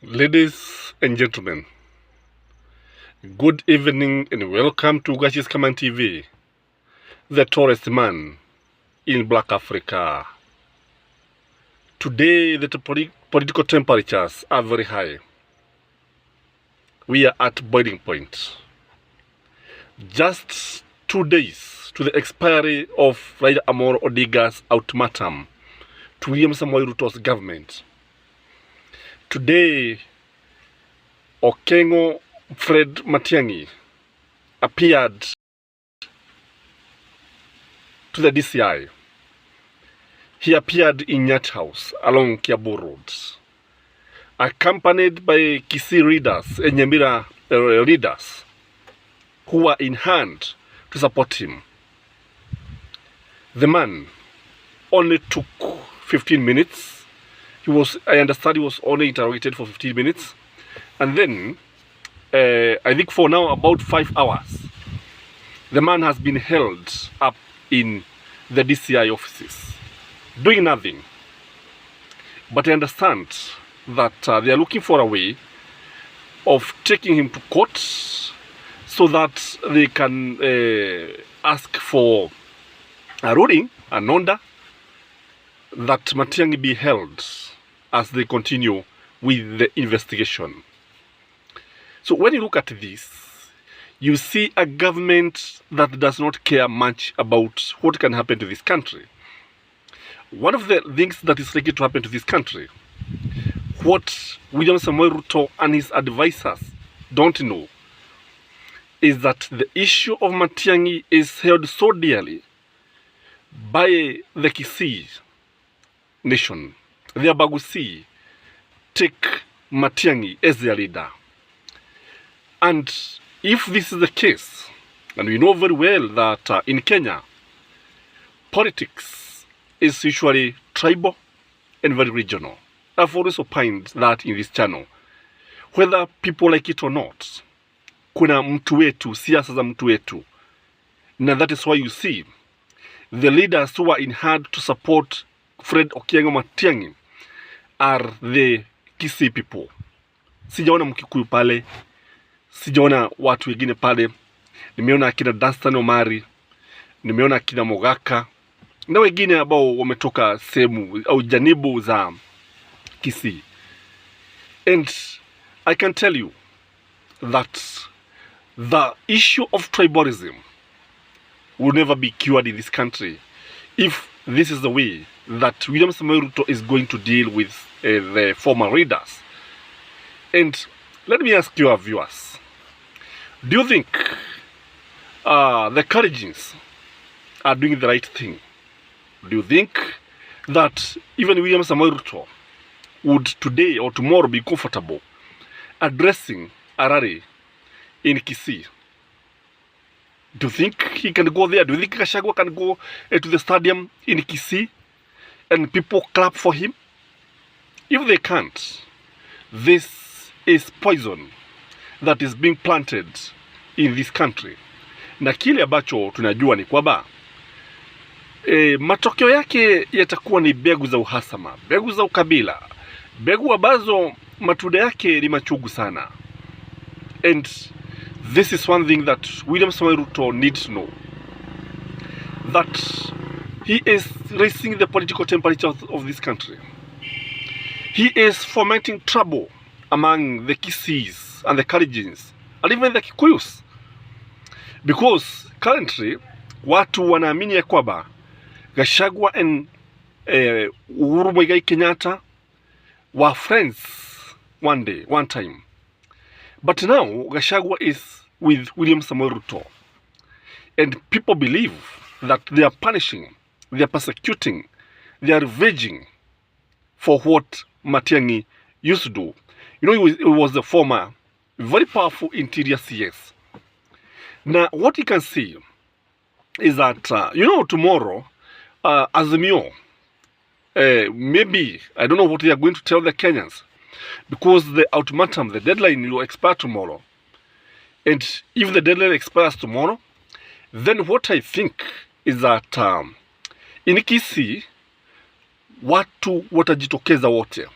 Ladies and gentlemen, good evening and welcome to Gashis Kaman TV, the tallest man in Black Africa. Today, the political temperatures are very high. We are at boiling point. Just 2 days to the expiry of Raila Amolo Odinga's ultimatum to William Samoei Ruto's government. Today, Okengo Fred MATIAN'GI appeared to the DCI. He appeared in Nyat House along Kiabu Road, accompanied by Kisii readers and Nyamira leaders who were in hand to support him. The man only took 15 minutes. I understand he was only interrogated for 15 minutes. And then, I think for now, about 5 hours, the man has been held up in the DCI offices, doing nothing. But I understand that they are looking for a way of taking him to court so that they can ask for a ruling, an order, that MATIAN'GI be held as they continue with the investigation. So when you look at this, you see a government that does not care much about what can happen to this country. One of the things that is likely to happen to this country, what William Samoei Ruto and his advisors don't know, is that the issue of MATIAN'GI is held so dearly by the Kisii nation. The Abagusi take MATIAN'GI as their leader. And if this is the case, and we know very well that in Kenya, politics is usually tribal and very regional. I've always opined that in this channel. Whether people like it or not, kuna mtu wetu, siasa za mtu wetu. And that is why you see the leaders who are in hand to support Fred Okengo MATIAN'GI are the Kisii people. Sijaona Mkikuyu pale, sijaona watu wengine pale. Nimeona akina Danstan Omari, nimeona akina Mogaka, na wengine ambao wametoka sehemu au janibu za Kisii. And I can tell you that the issue of tribalism will never be cured in this country if this is the way that William Samoei Ruto is going to deal with the former leaders. And let me ask you, our viewers, do you think the Kalenjins are doing the right thing? Do you think that even William Samoei Ruto would today or tomorrow be comfortable addressing a rally in Kisii? Do you think he can go there? Do you think Gachagua can go to the stadium in Kisii and people clap for him? If they can't, this is poison that is being planted in this country. Na kile ambacho tunajua ni kwamba matokeo yake yatakuwa ni mbegu za uhasama, mbegu za ukabila, mbegu ambazo matunda yake ni machungu sana. And this is one thing that William Samoei Ruto needs to know, that he is raising the political temperature of this country. He is fomenting trouble among the Kisiis and the Kalenjins and even the Kikuyus. Because currently, watu wanaamini ya kwamba Gachagua and Uhuru Muigai Kenyatta were friends one time. But now, Gachagua is with William Samoei Ruto. And people believe that they are punishing, they are persecuting, they are revenging for what MATIAN'GI used to do. You know, he was the former, very powerful interior CS. Now, what you can see is that, tomorrow, Azimio, maybe, I don't know what they are going to tell the Kenyans, because the ultimatum, the deadline will expire tomorrow. And if the deadline expires tomorrow, then what I think is that in Kisii, watu watajitokeza wote,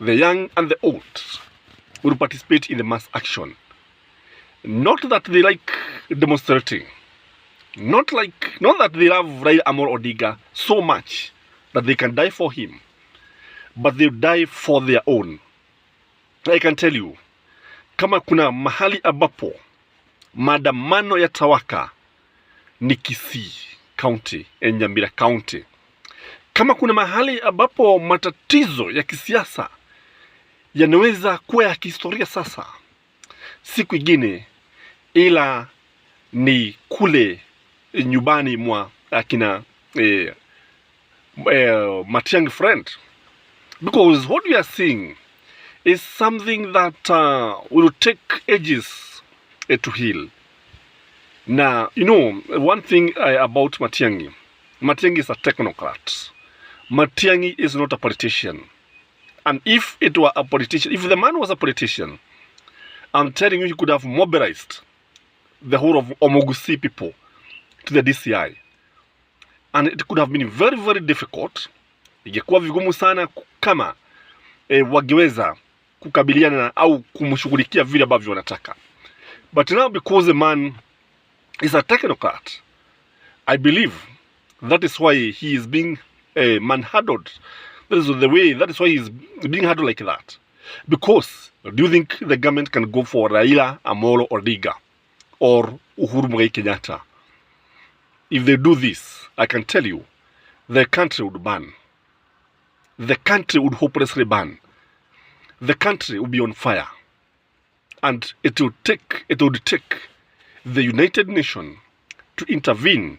the young and the old, will participate in the mass action. Not that they like demonstrating. Not that they love Raila Amolo Odinga so much that they can die for him, but they die for their own. I can tell you, kama kuna mahali ambapo maandamano yatawaka ni Kisii County, Nyamira County. Kama kuna mahali ambapo matatizo ya kisiasa yanaweza kuwa ya kihistoria sasa, siku ingine ila ni kule nyumbani mwa akina Matiang'i friend. Because what we are seeing is something that will take ages to heal. Now, you know, one thing about Matiang'i is a technocrat. Matiang'i is not a politician. And if it were a politician, if the man was a politician, I'm telling you, he could have mobilized the whole of Omogusi people to the DCI. And it could have been very, very difficult. Ingekuwa vigumu sana kama wangeweza kukabiliana au kumshughulikia vile ambavyo wanataka. But now, because the man is a technocrat, I believe that is why he is being manhandled. That is the way, that is why he is being handled like that. Because do you think the government can go for Raila Amolo Odinga or Uhuru Muigai Kenyatta? If they do this, I can tell you, the country would burn. The country would hopelessly burn. The country would be on fire. And it would take the United Nations to intervene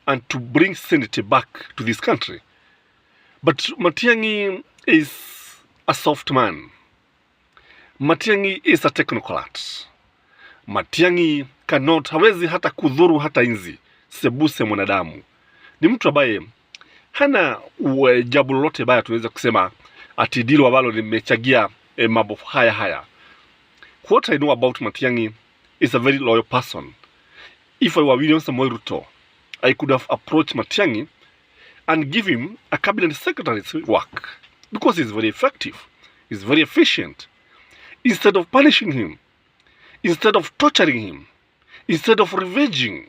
and to bring sanity back to this country. But Matiang'i is a soft man. Matiang'i is a technocrat. Matiang'i hawezi hata kudhuru hata inzi sebuse mwanadamu. Ni mtu ambaye hana jambo lolote baya tunaweza kusema ati dilo ambalo limechagia mambo haya. What I know about Matiang'i is a very loyal person. If I were William Samoei Ruto, I could have approached Matiang'i and give him a cabinet secretary's work, because he's very effective, he's very efficient. Instead of punishing him, instead of torturing him, instead of revenging.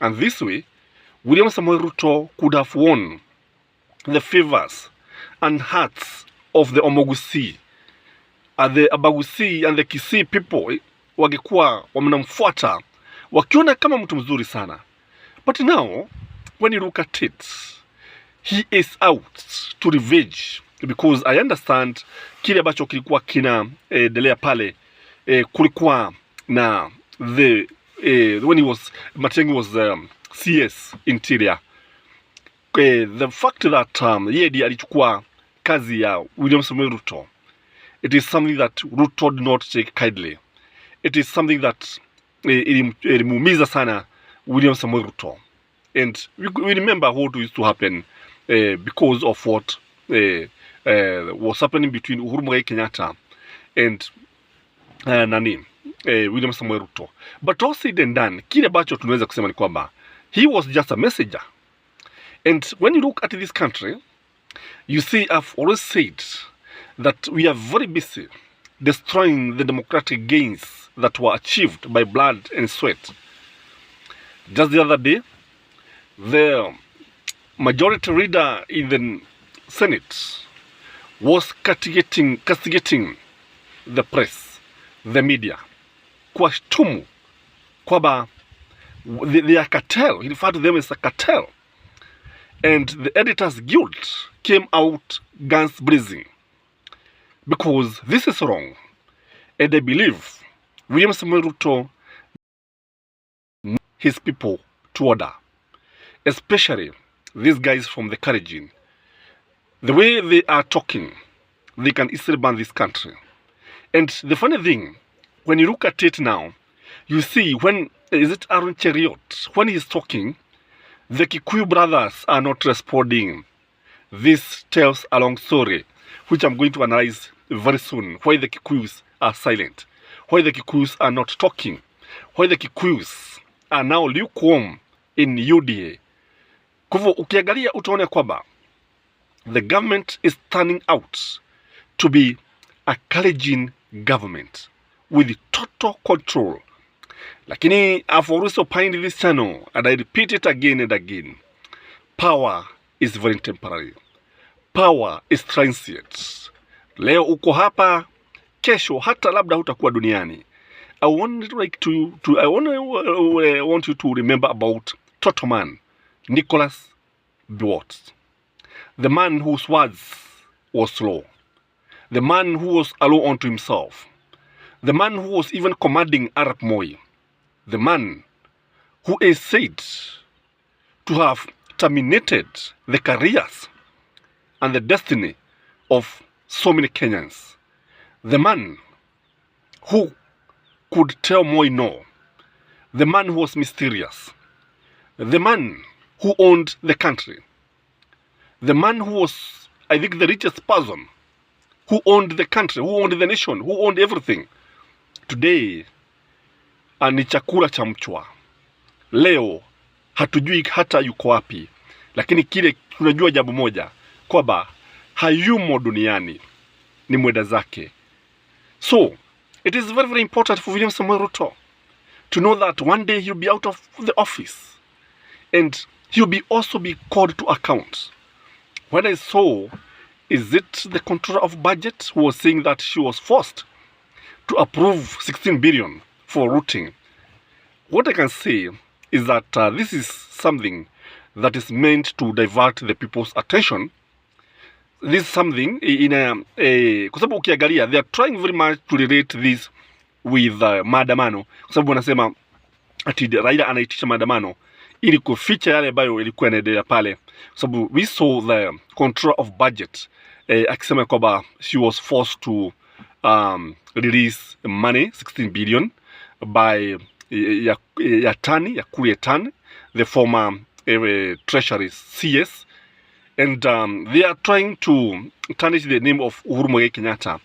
And this way, William Samoei Ruto could have won the favors and hearts of the Omogusi, and the Abagusi and the Kisii people wangekuwa wamnamfuata wakiona kama mtu mzuri sana. But now, when you look at it, he is out to revenge, because I understand kile ambacho kilikuwa kinaendelea pale, kulikuwa na when Matiang'i was CS Interior, the fact that yeye ndiye alichukua kazi ya William Samoei Ruto, it is something that Ruto did not take kindly. It is something that ilimuumiza sana William Samoei Ruto. And we remember what used to happen because of what was happening between Uhuru Muigai Kenyatta and William Samoei Ruto. But all said and done, kile ambacho tunaweza kusema ni kwamba he was just a messenger. And when you look at this country, you see, I've always said that we are very busy destroying the democratic gains that were achieved by blood and sweat. Just the other day, the majority leader in the Senate was castigating the press, the media, kuwashtumu kwamba they are cartel. He referred to them as a cartel. And the Editors Guild came out guns blazing, because this is wrong. And I believe William Samoei Ruto needs his people to order, especially these guys from the Kalenjin. The way they are talking, they can easily burn this country. And the funny thing, when you look at it now, you see when, is it Aaron Cheriot, when he's talking, the Kikuyu brothers are not responding. This tells a long story, which I'm going to analyze very soon. Why the Kikuyus are silent, why the Kikuyus are not talking, why the Kikuyus are now lukewarm in UDA. Kwa hivyo ukiangalia utaona kwamba the government is turning out to be a Kalenjin government with total control. Lakini I've always opined this channel, and I repeat it again and again. Power is very temporary. Power is transient. Leo uko hapa, kesho hata labda hutakuwa duniani. I want you to remember about Total Man, Nicholas Biwott, the man whose words was slow, the man who was alone unto himself, the man who was even commanding Arap Moi, the man who is said to have terminated the careers and the destiny of so many Kenyans, the man who could tell Moi no, the man who was mysterious, the man who owned the country, the man who was, I think, the richest person, who owned the country, who owned the nation, who owned everything. Today, ni chakula cha mchwa. Leo, hatujui hata yuko wapi. Lakini kile tunajua jambo moja, kwamba hayumo duniani, ni mwenda zake. So, it is very, very important for William Samoei Ruto to know that one day he'll be out of the office. And he'll also be called to account. When I saw, is it the controller of budget who was saying that she was forced to approve 16 billion for routing? What I can say is that this is something that is meant to divert the people's attention. This is something in kwa sababu ukiangalia, they are trying very much to relate this with maandamano, kwa sababu wanasema ati Raila anaitisha maandamano ili kuficha yale ambayo ilikuwa inaendelea pale, kwa sababu we saw the control of budget akisema kwamba she was forced to release money 16 billion by Yatani, the former treasury CS, and they are trying to tarnish the name of Uhuru Muigai Kenyatta,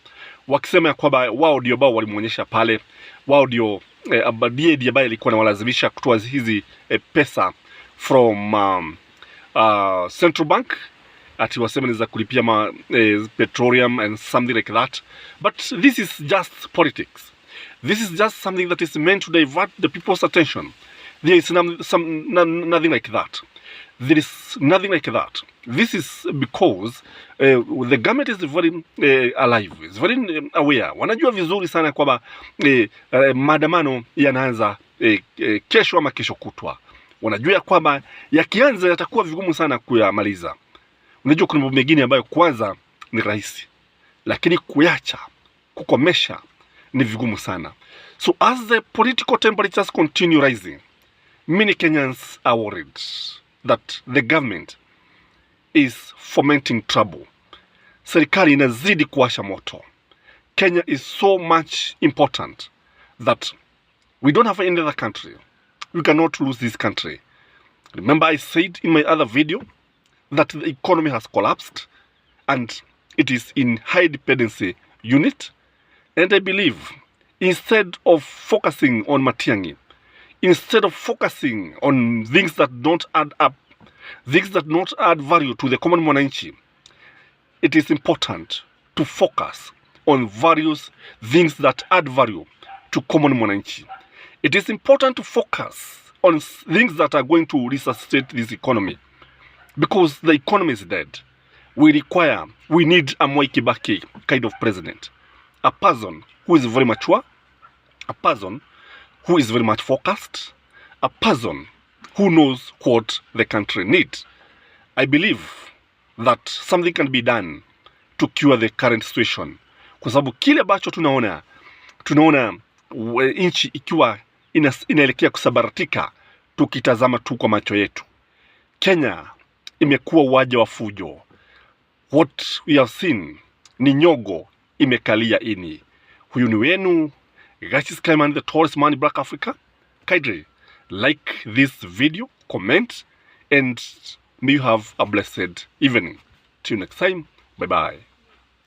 wakisema kwamba wao ndio ambao walimuonyesha pale, wao ndio abadiedi ambaye alikuwa anawalazimisha kutoa hizi pesa from Central Bank, ati wasema ni za kulipia petroleum and something like that. But this is just politics. This is just something that is meant to divert the people's attention. There is nothing like that. There is nothing like that. This is because the government is very alive, is very aware. Wanajua vizuri sana kwamba maandamano yanaanza kesho ama kesho kutwa. Wanajua kwamba yakianza yatakuwa vigumu sana kuyamaliza. Unajua kuna mambo mengine ambayo kwanza ni rahisi, lakini kuyacha, kukomesha ni vigumu sana. So as the political temperatures continue rising, many Kenyans are worried that the government is fomenting trouble. Serikali inazidi kuwasha moto. Kenya is so much important that we don't have any other country. We cannot lose this country. Remember, I said in my other video that the economy has collapsed and it is in high dependency unit. And I believe instead of focusing on MATIAN'GI, instead of focusing on things that don't add up, things that don't add value to the common mwananchi, it is important to focus on various things that add value to common mwananchi. It is important to focus on things that are going to resuscitate this economy, because the economy is dead. We need a Mwai Kibaki kind of president, a person who is very mature, a person who is very much focused, a person who knows what the country needs. I believe that something can be done to cure the current situation, kwa sababu kile ambacho tunaona nchi ikiwa inaelekea kusabaratika tukitazama tu kwa macho yetu. Kenya imekuwa uwanja wa fujo. What we have seen ni nyogo imekalia ini. Huyu ni wenu Gashis Cayman, the tallest man in Black Africa. Kindly like this video, comment, and may you have a blessed evening. Till next time, bye bye.